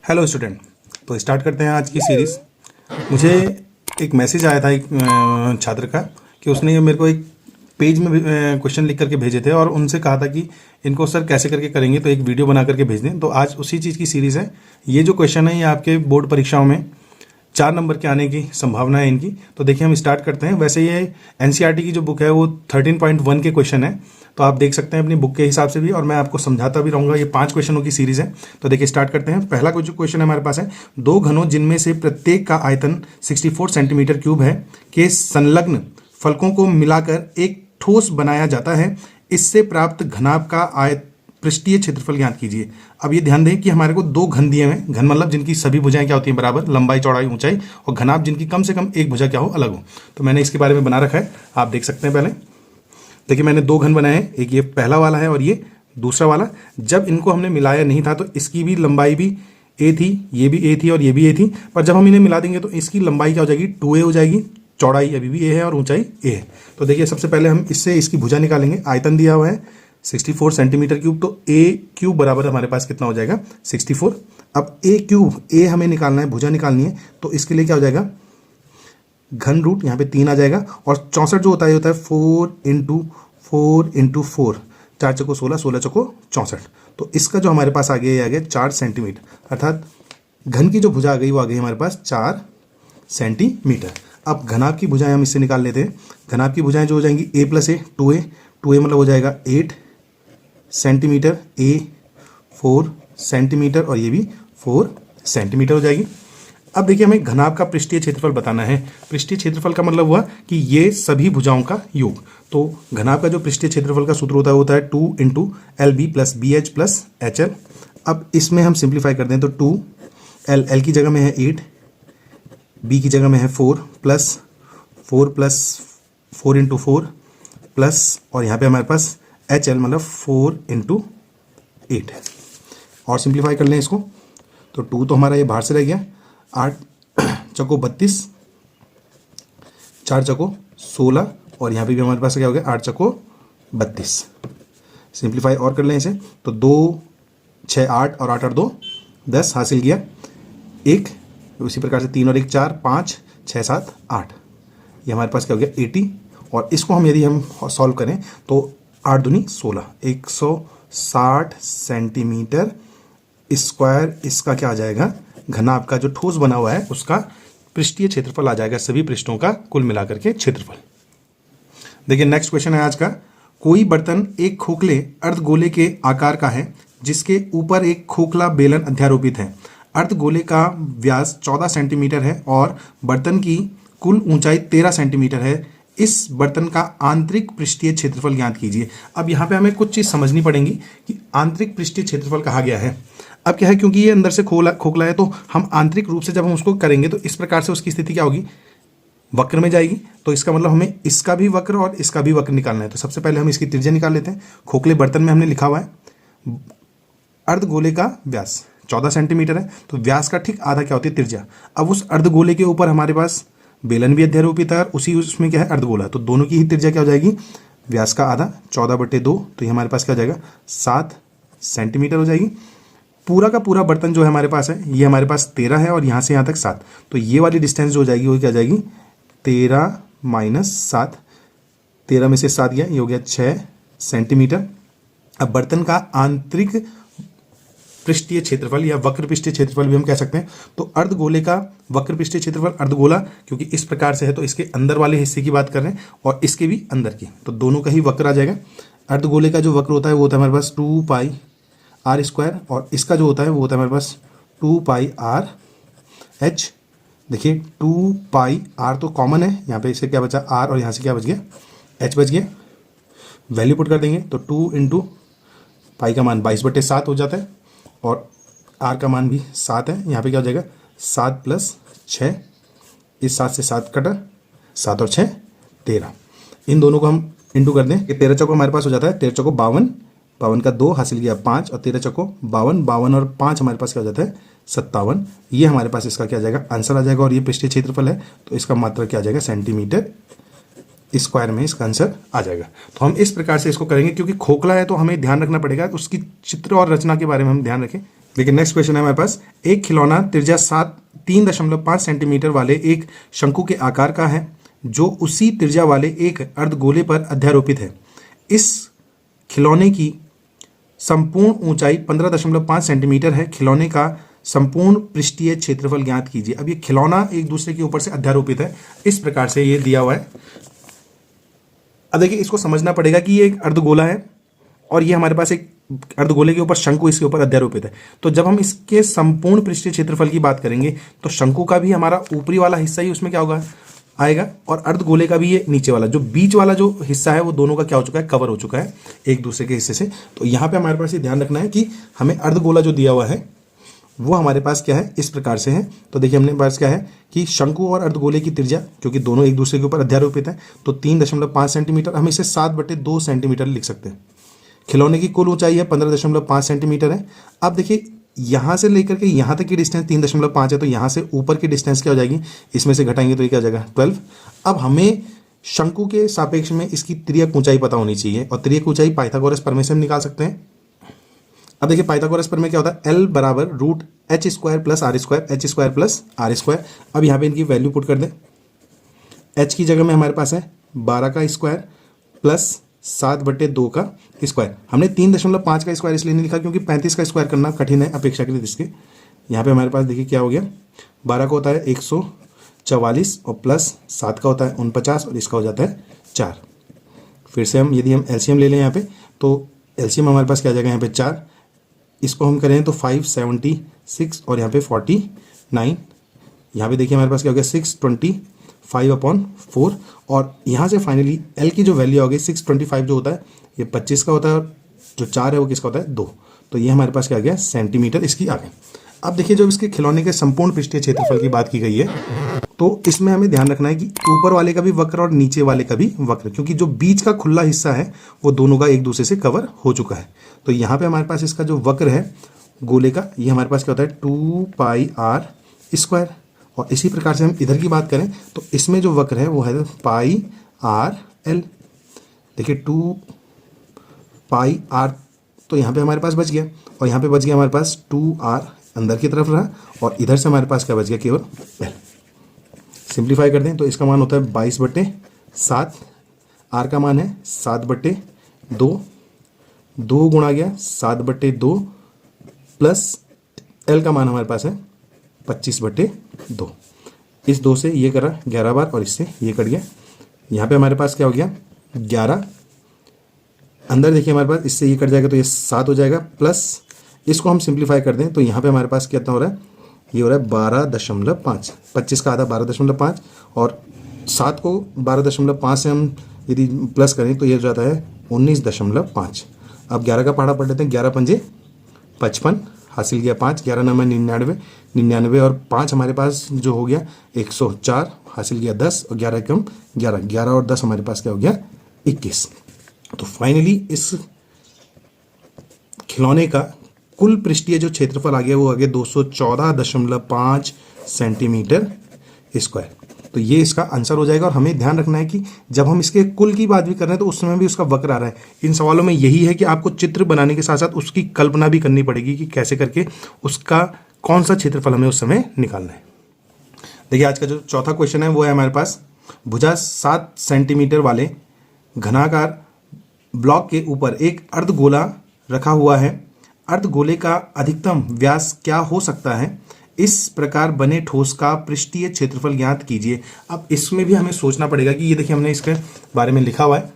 Hello student. तो start करते हैं आज की सीरीज़। मुझे एक मैसेज आया था एक छात्र का कि उसने मेरे को एक पेज में क्वेश्चन लिख करके भेजे थे और उनसे कहा था कि इनको सर कैसे करके करेंगे, तो एक वीडियो बना करके भेज दें। तो आज उसी चीज़ की सीरीज़ है। ये जो क्वेश्चन है ये आपके बोर्ड परीक्षाओं में 4 नंबर के आने की संभावना है इनकी। तो देखिए हम स्टार्ट करते हैं। वैसे ये एनसीईआरटी की जो बुक है वो 13.1 के क्वेश्चन है, तो आप देख सकते हैं अपनी बुक के हिसाब से भी, और मैं आपको समझाता भी रहूंगा। ये 5 क्वेश्चनों की सीरीज है। तो देखिए स्टार्ट करते हैं। पहला जो क्वेश्चन हमारे पास है, 2 घनों जिनमें से प्रत्येक का आयतन 64 सेंटीमीटर क्यूब है के संलग्न फलकों को मिलाकर एक ठोस बनाया जाता है। इससे प्राप्त घनाभ का आयत पृष्ठीय क्षेत्रफल ज्ञात कीजिए। अब ये ध्यान दें कि हमारे को 2 घन दिए हैं। घन मतलब जिनकी सभी भुजाएं क्या होती हैं बराबर, लंबाई चौड़ाई ऊंचाई, और घनाभ जिनकी कम से कम एक भुजा क्या हो, अलग हो। तो मैंने इसके बारे में बना रखा है, आप देख सकते हैं। पहले देखिए मैंने 2 घन बनाए हैं, एक ये पहला वाला है और ये दूसरा वाला। जब इनको हमने मिलाया नहीं था तो इसकी भी लंबाई भी ए थी, ये भी ए थी और ये भी ए थी, पर जब हम इन्हें मिला देंगे तो इसकी लंबाई क्या हो जाएगी, 2a हो जाएगी, चौड़ाई अभी भी ए है और ऊंचाई ए है। तो देखिए सबसे पहले हम इससे इसकी भुजा निकालेंगे। आयतन दिया हुआ है 64 सेंटीमीटर क्यूब, तो ए क्यूब बराबर हमारे पास कितना हो जाएगा, 64। अब ए क्यूब, ए हमें निकालना है, भुजा निकालनी है, तो इसके लिए क्या हो जाएगा, घन रूट यहाँ पे 3 आ जाएगा, और 64 जो होता है 4 इंटू 4, 4 चौको 16, 16 चौको 64। तो इसका जो हमारे पास आ गया, ये आ गया 4 सेंटीमीटर, अर्थात घन की जो भुजा आ गई वो आ गई हमारे पास 4 सेंटीमीटर। अब घनाभ की भुजाएं हम इससे निकाल लेते हैं। घनाभ की भुजाएं जो हो जाएंगी a plus A, 2a, 2a मतलब हो जाएगा 8 सेंटीमीटर, a 4 सेंटीमीटर और ये भी 4 सेंटीमीटर हो जाएगी। अब देखिए हमें घनाभ का पृष्ठीय क्षेत्रफल बताना है। पृष्ठीय क्षेत्रफल का मतलब हुआ कि ये सभी भुजाओं का योग। तो घनाभ का जो पृष्ठीय क्षेत्रफल का सूत्र होता है 2 into L B plus B H plus H L. अब इसमें हम सिंप्लीफाई कर दें तो 2 एल की जगह में है 8, बी की जगह में है 4 प्लस 4 इंटू 4 प्लस, और यहाँ पे हमारे पास एच एल मतलब 4 इंटू 8 है। और सिंप्लीफाई कर लें इसको तो 2 तो हमारा ये बाहर से रह गया, 8 चौको 32, 4 चौको 16, और यहाँ पे भी हमारे पास क्या हो गया, 8 चौको 32। सिंप्लीफाई और कर लें इसे तो 2 6 8 और 8 8 2 10 हासिल किया। एक उसी प्रकार से 3 और 1 4 5 6 7 8, ये हमारे पास क्या हो गया 80। और इसको हम यदि हम सॉल्व करें तो 8 दूनी 16, 160 सेंटीमीटर स्क्वायर इसका क्या आ जाएगा, घनाभ का जो ठोस बना हुआ है उसका पृष्ठीय क्षेत्रफल आ जाएगा, सभी पृष्ठों का कुल मिलाकर के क्षेत्रफल। देखिए नेक्स्ट क्वेश्चन है आज का। कोई बर्तन एक खोखले अर्धगोले के आकार का है जिसके ऊपर एक खोखला बेलन अध्यारोपित है। अर्धगोले का व्यास 14 सेंटीमीटर है और बर्तन की कुल ऊंचाई 13 सेंटीमीटर है। इस बर्तन का आंतरिक पृष्ठीय क्षेत्रफल ज्ञात कीजिए। अब यहाँ पे हमें कुछ चीज़ समझनी पड़ेगी कि आंतरिक पृष्ठीय क्षेत्रफल कहा गया है। अब क्या है, क्योंकि ये अंदर से खोखला है, तो हम आंतरिक रूप से जब हम उसको करेंगे तो इस प्रकार से उसकी स्थिति क्या होगी, वक्र में जाएगी। तो इसका मतलब हमें इसका भी वक्र और इसका भी वक्र निकालना है। तो सबसे पहले हम इसकी त्रिज्या निकाल लेते हैं। खोखले बर्तन में हमने लिखा हुआ है अर्धगोले का व्यास 14 सेंटीमीटर है, तो व्यास का ठीक आधा क्या होती है, त्रिज्या। अब उस अर्धगोले के ऊपर हमारे पास बेलन भी अध्यारोपित है, उसी उसमें क्या है, अर्धगोला, तो दोनों की ही त्रिज्या क्या हो जाएगी, व्यास का आधा 14/2, तो ये हमारे पास क्या हो जाएगा 7 सेंटीमीटर हो जाएगी। पूरा का पूरा बर्तन जो है हमारे पास है, ये हमारे पास 13 है और यहाँ से यहाँ तक 7, तो ये वाली डिस्टेंस जो हो जाएगी वो क्या जाएगी 13 माइनस 7, 13 में से 7 गया, ये हो गया 6 सेंटीमीटर। अब बर्तन का आंतरिक पृष्ठीय क्षेत्रफल या वक्र पृष्ठीय क्षेत्रफल भी हम कह सकते हैं। तो अर्धगोले का वक्र पृष्ठीय क्षेत्रफल, अर्धगोला क्योंकि इस प्रकार से है तो इसके अंदर वाले हिस्से की बात कर रहे हैं और इसके भी अंदर की, तो दोनों का ही वक्र आ जाएगा। अर्धगोले का जो वक्र होता है वो होता है हमारे पास 2 पाई आर स्क्वायर, और इसका जो होता है वो होता है हमारे पास 2 पाई आर एच। देखिए 2 पाई आर तो कॉमन है, यहाँ पे इससे क्या बचा आर, और यहाँ से क्या बच गया एच बच गया। वैल्यू पुट कर देंगे तो 2 इंटू पाई का मान 22/7 हो जाता है और आर का मान भी 7 है। यहाँ पे क्या हो जाएगा 7 प्लस 6, इस 7 से 7 कटा, 7 और 6 13, इन दोनों को हम इंटू कर दें कि 13 चौको हमारे पास हो जाता है 13 चौको 52, 52 का 2 हासिल किया 5, और 13 चौको 52, 52 और 5 हमारे पास क्या हो जाता है 57। ये हमारे पास इसका क्या आ जाएगा आंसर आ जाएगा, और ये पृष्ठीय क्षेत्रफल है तो इसका मात्रा क्या आ जाएगा सेंटीमीटर स्क्वायर में इसका आंसर आ जाएगा। तो हम इस प्रकार से इसको करेंगे, क्योंकि खोखला है तो हमें ध्यान रखना पड़ेगा उसकी चित्र और रचना के बारे में हम ध्यान रखें। देखिए नेक्स्ट क्वेश्चन है हमारे पास, एक खिलौना त्रिज्या 3.5 सेंटीमीटर वाले एक शंकु के आकार का है जो उसी त्रिज्या वाले एक अर्धगोले पर अध्यारोपित है। इस खिलौने की संपूर्ण ऊंचाई 15.5 सेंटीमीटर है। खिलौने का संपूर्ण पृष्ठीय क्षेत्रफल ज्ञात कीजिए। अब ये खिलौना एक दूसरे के ऊपर से अध्यारोपित है, इस प्रकार से ये दिया हुआ है। अब देखिए इसको समझना पड़ेगा कि ये एक अर्धगोला है और ये हमारे पास एक अर्धगोले के ऊपर शंकु इसके ऊपर अध्यारोपित है। तो जब हम इसके संपूर्ण पृष्ठीय क्षेत्रफल की बात करेंगे तो शंकु का भी हमारा ऊपरी वाला हिस्सा ही उसमें क्या होगा, आएगा, और अर्धगोले का भी ये नीचे वाला, जो बीच वाला जो हिस्सा है वो दोनों का क्या हो चुका है, कवर हो चुका है एक दूसरे के हिस्से से। तो यहाँ पे हमारे पास ये ध्यान रखना है कि हमें अर्धगोला जो दिया हुआ है वो हमारे पास क्या है, इस प्रकार से है। तो देखिए हमने पास क्या है कि शंकु और अर्धगोले की त्रिज्या, क्योंकि दोनों एक दूसरे के ऊपर अध्यारोपित है, तो 3.5 सेंटीमीटर, हम इसे 7/2 सेंटीमीटर लिख सकते हैं। खिलौने की कुल ऊंचाई है 15.5 सेंटीमीटर है। अब देखिए यहाँ से लेकर के यहाँ तक की डिस्टेंस 3.5 है, तो यहाँ से ऊपर की डिस्टेंस क्या हो जाएगी, इसमें से घटाएंगे तो ये क्या हो जाएगा 12। अब हमें शंकु के सापेक्ष में इसकी तिर्यक ऊंचाई पता होनी चाहिए, और तिर्यक ऊंचाई पाइथागोरस प्रमेय से हम निकाल सकते हैं। अब देखिए पाइथागोरस प्रमेय क्या होता है, L बराबर √h² + r², h² + r²। अब यहाँ पे इनकी वैल्यू पुट कर दें। h की जगह में हमारे पास है 12 का स्क्वायर प्लस 7/2 का स्क्वायर। हमने 3.5 का स्क्वायर इसलिए नहीं लिखा क्योंकि 35 का स्क्वायर करना कठिन है अपेक्षाकृत इसके। यहाँ पे हमारे पास देखिए क्या हो गया, 12 का होता है 144 और प्लस 7 का होता है 49 और इसका हो जाता है 4। फिर से हम यदि हम एलसीएम ले लें यहाँ पे, तो एलसीएम हमारे पास क्या आ जाएगा यहाँ पे 4, इसको हम करें तो 576 और यहाँ पे 49। यहाँ पे देखिए हमारे पास क्या हो गया 625/4, और यहाँ से फाइनली L की जो वैल्यू होगी 625 जो होता है ये 25 का होता है, और जो 4 है वो किसका होता है 2। तो ये हमारे पास क्या आ गया सेंटीमीटर इसकी आ गई। अब देखिए जब इसके खिलौने के संपूर्ण पृष्ठीय क्षेत्रफल की बात की गई है तो इसमें हमें ध्यान रखना है कि ऊपर वाले का भी वक्र और नीचे वाले का भी वक्र, क्योंकि जो बीच का खुला हिस्सा है वो दोनों का एक दूसरे से कवर हो चुका है। तो यहाँ पे हमारे पास इसका जो वक्र है गोले का, ये हमारे पास क्या होता है 2πr²। और इसी प्रकार से हम इधर की बात करें तो इसमें जो वक्र है वो है πrl। देखिए 2πr, तो यहाँ पे हमारे पास बच गया, और यहाँ पे बच गया हमारे पास 2r अंदर की तरफ रहा, और इधर से हमारे पास क्या बच गया केवल l। सिंप्लीफाई कर दें तो इसका मान होता है 22/7, r का मान है 7/2, 2 गुणा गया 7/2 प्लस l का मान हमारे पास है 25/2। इस 2 से ये करा 11 बार और इससे ये कट गया। यहाँ पे हमारे पास क्या हो गया 11, अंदर देखिए हमारे पास इससे ये कट जाएगा तो ये 7 हो जाएगा, प्लस इसको हम सिंप्लीफाई कर दें तो यहाँ पे हमारे पास कितना हो रहा है, ये हो रहा है 12.5। 25 का आधा 12.5 और 7 को 12.5 से हम यदि प्लस करें तो ये हो जाता है 19.5। अब 11 का पहाड़ा पढ़ लेते हैं, 11 पंजे 55, हासिल किया 5, 11 9 99 और 5 हमारे पास जो हो गया 104, हासिल किया 10 और 11 कम 11 और 10 हमारे पास क्या हो गया 21। तो फाइनली इस खिलौने का कुल पृष्ठीय जो क्षेत्रफल आ गया वो आ गया 214.5 सेंटीमीटर स्क्वायर। तो ये इसका आंसर हो जाएगा। और हमें ध्यान रखना है कि जब हम इसके कुल की बात भी कर रहे हैं तो उस समय भी उसका वक्र आ रहा है। इन सवालों में यही है कि आपको चित्र बनाने के साथ साथ उसकी कल्पना भी करनी पड़ेगी कि कैसे करके उसका कौन सा क्षेत्रफल हमें उस समय निकालना है। देखिए आज का जो चौथा क्वेश्चन है वो है हमारे पास, भुजा 7 सेंटीमीटर वाले घनाकार ब्लॉक के ऊपर एक अर्धगोला रखा हुआ है। अर्धगोले का अधिकतम व्यास क्या हो सकता है, इस प्रकार बने ठोस का पृष्ठीय क्षेत्रफल ज्ञात कीजिए। अब इसमें भी हमें सोचना पड़ेगा कि ये देखिए हमने इसके बारे में लिखा हुआ है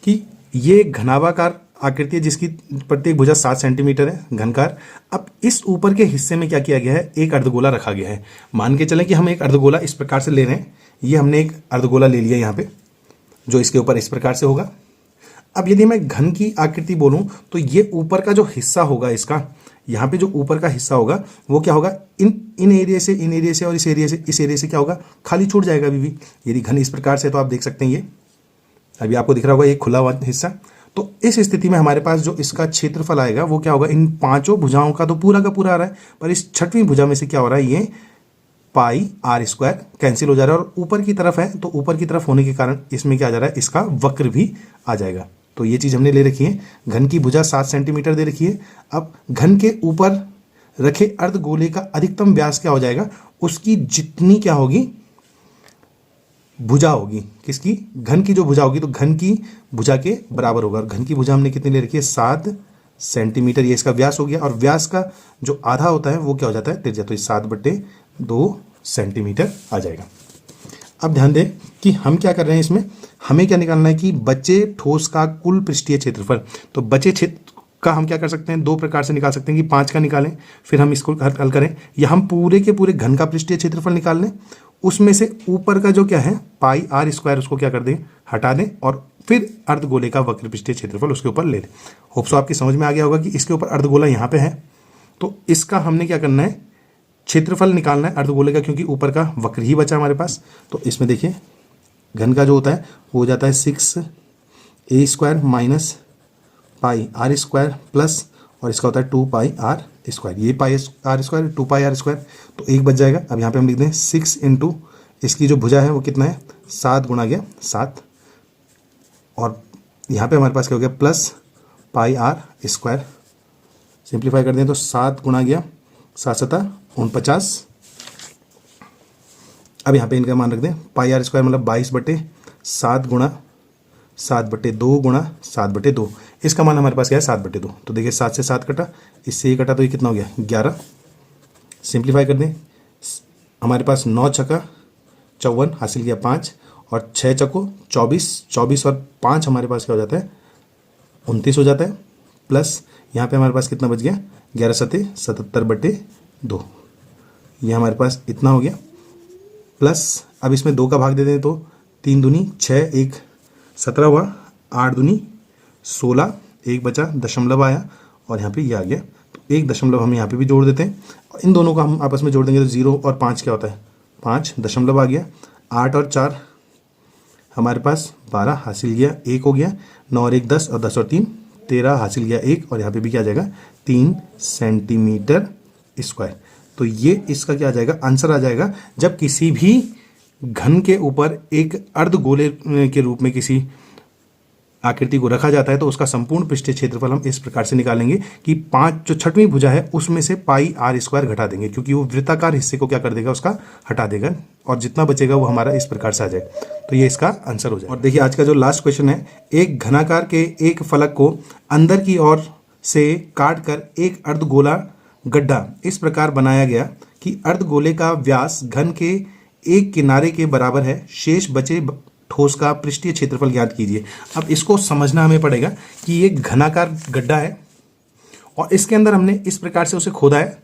कि ये घनाभाकार आकृति है जिसकी प्रत्येक भुजा 7 सेंटीमीटर है घनकार। अब इस ऊपर के हिस्से में क्या किया गया है, एक अर्धगोला रखा गया है। मान के चलें कि हम एक अर्धगोला इस प्रकार से ले रहे हैं, ये हमने एक अर्धगोला ले लिया यहाँ पे जो इसके ऊपर इस प्रकार से होगा। अब यदि मैं घन की आकृति बोलूं तो ये ऊपर का जो हिस्सा होगा इसका, यहाँ पे जो ऊपर का हिस्सा होगा वो क्या होगा, इन एरिया से और इस एरिया से क्या होगा, खाली छूट जाएगा अभी भी। यदि घन इस प्रकार से तो आप देख सकते हैं ये अभी आपको दिख रहा होगा ये खुला हुआ हिस्सा। तो इस स्थिति में हमारे पास जो इसका क्षेत्रफल आएगा वो क्या होगा, इन 5 भुजाओं का तो पूरा का पूरा आ रहा है, पर इस 6वीं भुजा में से क्या हो रहा है, ये πr² कैंसिल हो जा रहा है और ऊपर की तरफ है तो ऊपर की तरफ होने के कारण इसमें क्या आ जा रहा है, इसका वक्र भी आ जाएगा। तो ये चीज़ हमने ले रखी है। घन की भुजा 7 सेंटीमीटर दे रखी है। अब घन के ऊपर रखे अर्धगोले का अधिकतम व्यास क्या हो जाएगा, उसकी जितनी क्या होगी, भुजा होगी, किसकी, घन की जो भुजा होगी, तो घन की भुजा के बराबर होगा। और घन की भुजा हमने कितनी ले रखी है, 7 सेंटीमीटर, ये इसका व्यास हो गया। और व्यास का जो आधा होता है वो क्या हो जाता है, त्रिज्या, तो ये 7/2 सेंटीमीटर आ जाएगा। अब ध्यान दें कि हम क्या कर रहे हैं, इसमें हमें क्या निकालना है कि बचे ठोस का कुल पृष्ठीय क्षेत्रफल। तो बचे क्षेत्र का हम क्या कर सकते हैं, 2 प्रकार से निकाल सकते हैं कि 5 का निकालें, फिर हम इसको हल करें, या हम पूरे के पूरे घन का पृष्ठीय क्षेत्रफल निकाल लें, उसमें से ऊपर का जो क्या है पाई आर स्क्वायर उसको क्या कर दें, हटा दें, और फिर अर्धगोले का वक्र पृष्ठीय क्षेत्रफल उसके ऊपर ले लें। होप सो आपकी समझ में आ गया होगा कि इसके ऊपर अर्धगोला यहाँ पे है, तो इसका हमने क्या करना है, क्षेत्रफल निकालना है अर्धगोले का, क्योंकि ऊपर का वक्र ही बचा हमारे पास। तो इसमें देखिए घन का जो होता है वो हो जाता है 6a² minus pi R square plus, और इसका होता है 2πr²। ये πr², 2πr², तो 1 बच जाएगा। अब यहाँ पे हम लिख दें 6 इंटू इसकी जो भुजा है वो कितना है, 7 गुणा गया 7, और यहाँ पे हमारे पास क्या हो गया, प्लस πr²। सिंप्लीफाई कर दें तो 7 गुणा गया 7×7 49। अब यहाँ पे इनका मान रख दें, πr² मतलब 22/7 गुणा 7/2 गुणा 7/2, इसका मान हमारे पास क्या है 7/2। तो देखिए 7 से 7 कटा, इससे ये कटा, तो ये कितना हो गया 11। सिंप्लीफाई कर दें, हमारे पास 9 छक्का 54 हासिल किया 5, और 6 चक्को 24 और 5 हमारे पास क्या हो जाता है 29 हो जाता है, प्लस यहाँ पे हमारे पास कितना बच गया 11 7 77/2, ये हमारे पास इतना हो गया। प्लस अब इसमें 2 का भाग दे दें तो 3 दूनी 6, 1 17 हुआ, 8 दूनी 16, 1 बचा, दशमलव आया, और यहाँ पे ये आ गया। तो 1 दशमलव हम यहाँ पे भी जोड़ देते हैं, और इन दोनों को हम आपस में जोड़ देंगे तो 0 और 5 क्या होता है 5, दशमलव आ गया। 8 और 4 हमारे पास 12 हासिल किया, 1 हो गया, 9 और 1 10, और 10 और 3 13 हासिल किया 1, और यहाँ पे भी क्या आ जाएगा 3 सेंटीमीटर स्क्वायर। तो ये इसका क्या आ जाएगा, आंसर आ जाएगा। जब किसी भी घन के ऊपर एक अर्धगोले के रूप में किसी आकृति को रखा जाता है तो उसका संपूर्ण पृष्ठीय क्षेत्रफल हम इस प्रकार से निकालेंगे कि 5 जो छठवीं भुजा है उसमें से πr² घटा देंगे, क्योंकि वो वृत्ताकार हिस्से को क्या कर देगा, उसका हटा देगा, और जितना बचेगा वो हमारा इस प्रकार से आ जाएगा। तो ये इसका आंसर हो जाएगा। और देखिए आज का जो लास्ट क्वेश्चन है, एक घनाकार के एक फलक को अंदर की ओर से काट कर एक अर्धगोला गड्ढा इस प्रकार बनाया गया कि अर्धगोले का व्यास घन के एक किनारे के बराबर है, शेष बचे ठोस का पृष्ठीय क्षेत्रफल ज्ञात कीजिए। अब इसको समझना हमें पड़ेगा कि ये घनाकार गड्ढा है, और इसके अंदर हमने इस प्रकार से उसे खोदा है।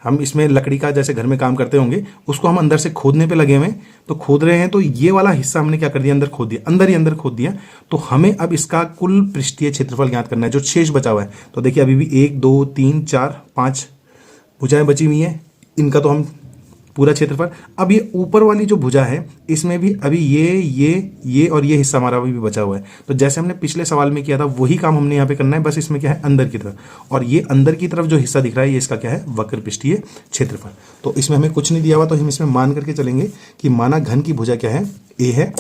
हम इसमें लकड़ी का जैसे घर में काम करते होंगे, उसको हम अंदर से खोदने पे लगे हुए हैं, तो खोद रहे हैं, तो ये वाला हिस्सा हमने क्या कर दिया, अंदर खोद दिया, अंदर ही अंदर खोद दिया। तो हमें अब इसका कुल पृष्ठीय क्षेत्रफल ज्ञात करना है जो शेष बचा हुआ है। तो देखिए अभी भी 1 2 3 4 5 भुजाएं बची हुई हैं, इनका तो हम पूरा क्षेत्रफल। अब ये ऊपर वाली जो भुजा है इसमें भी अभी ये और ये हिस्सा हमारा अभी भी बचा हुआ है। तो जैसे हमने पिछले सवाल में किया था वही काम हमने यहाँ पे करना है, बस इसमें क्या है अंदर की तरफ, और ये अंदर की तरफ जो हिस्सा दिख रहा है ये इसका क्या है, वक्र पृष्ठीय क्षेत्रफल। तो इसमें हमें कुछ नहीं दिया हुआ, तो हम इसमें मान करके चलेंगे कि माना घन की भुजा क्या है, a है,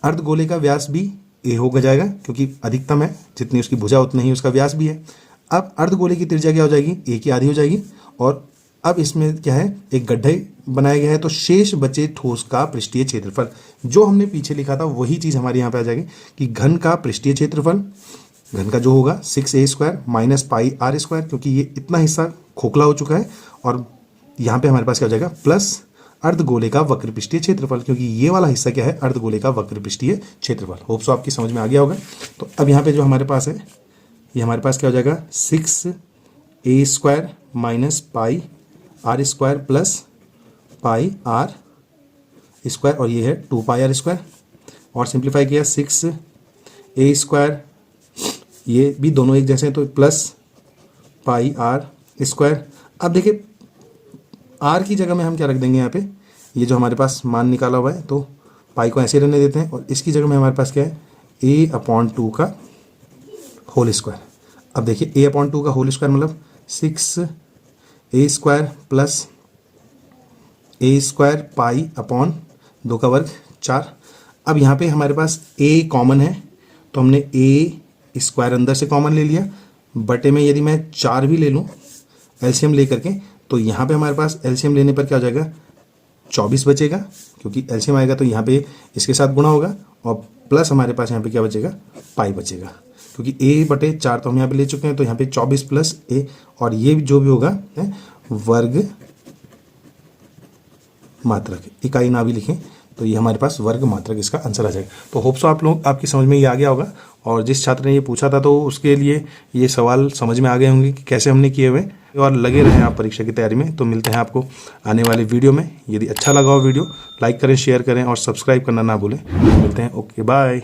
अर्धगोले का व्यास भी a हो जाएगा क्योंकि अधिकतम है, जितनी उसकी भुजा उतनी ही उसका व्यास भी है। अब अर्धगोले की त्रिज्या क्या हो जाएगी, a की आधी हो जाएगी, और अब इसमें क्या है, एक गड्ढा बनाया गया है, तो शेष बचे ठोस का पृष्ठीय क्षेत्रफल जो हमने पीछे लिखा था वही चीज़ हमारे यहाँ पे आ जाएगी कि घन का पृष्ठीय क्षेत्रफल, घन का जो होगा 6a² माइनस πr², क्योंकि ये इतना हिस्सा खोखला हो चुका है, और यहाँ पे हमारे पास क्या हो जाएगा, प्लस अर्धगोले का वक्र पृष्ठीय क्षेत्रफल, क्योंकि ये वाला हिस्सा क्या है, अर्धगोले का वक्र पृष्ठीय क्षेत्रफल। होप सो आपकी समझ में आ गया होगा। तो अब यहाँ पे जो हमारे पास है, ये हमारे पास क्या हो जाएगा, 6a² minus πr² plus πr², और ये है 2πr², और सिंप्लीफाई किया 6a², ये भी दोनों एक जैसे हैं तो प्लस πr²। अब देखिए r की जगह में हम क्या रख देंगे, यहाँ पे ये जो हमारे पास मान निकाला हुआ है, तो पाई को ऐसे रहने देते हैं, और इसकी जगह में हमारे पास क्या है, a/2 का होल स्क्वायर। अब देखिए a/2 का होल स्क्वायर मतलब 6a² प्लस a² π/2 का वर्ग 4। अब यहाँ पे हमारे पास a कॉमन है, तो हमने ए स्क्वायर अंदर से कॉमन ले लिया, बटे में यदि मैं 4 भी ले लूँ एलसीएम ले करके, तो यहाँ पे हमारे पास एलसीएम लेने पर क्या हो जाएगा, 24 बचेगा, क्योंकि एलसीएम आएगा तो यहाँ पे इसके साथ गुणा होगा, और प्लस हमारे पास यहाँ पे क्या बचेगा, पाई बचेगा, क्योंकि ए बटे 4 तो हम यहाँ पे ले चुके हैं, तो यहाँ पे 24 प्लस ए, और ये जो भी होगा है वर्ग मात्रक, इकाई ना भी लिखें तो ये हमारे पास वर्ग मात्रक इसका आंसर आ जाएगा। तो होप सो आप लोग आपकी समझ में ये आ गया होगा, और जिस छात्र ने ये पूछा था तो उसके लिए ये सवाल समझ में आ गए होंगे कि कैसे हमने किए हुए, और लगे रहें आप परीक्षा की तैयारी में। तो मिलते हैं आपको आने वाले वीडियो में। यदि अच्छा लगा हो वीडियो, लाइक करें, शेयर करें और सब्सक्राइब करना ना भूलें। मिलते हैं, ओके बाय।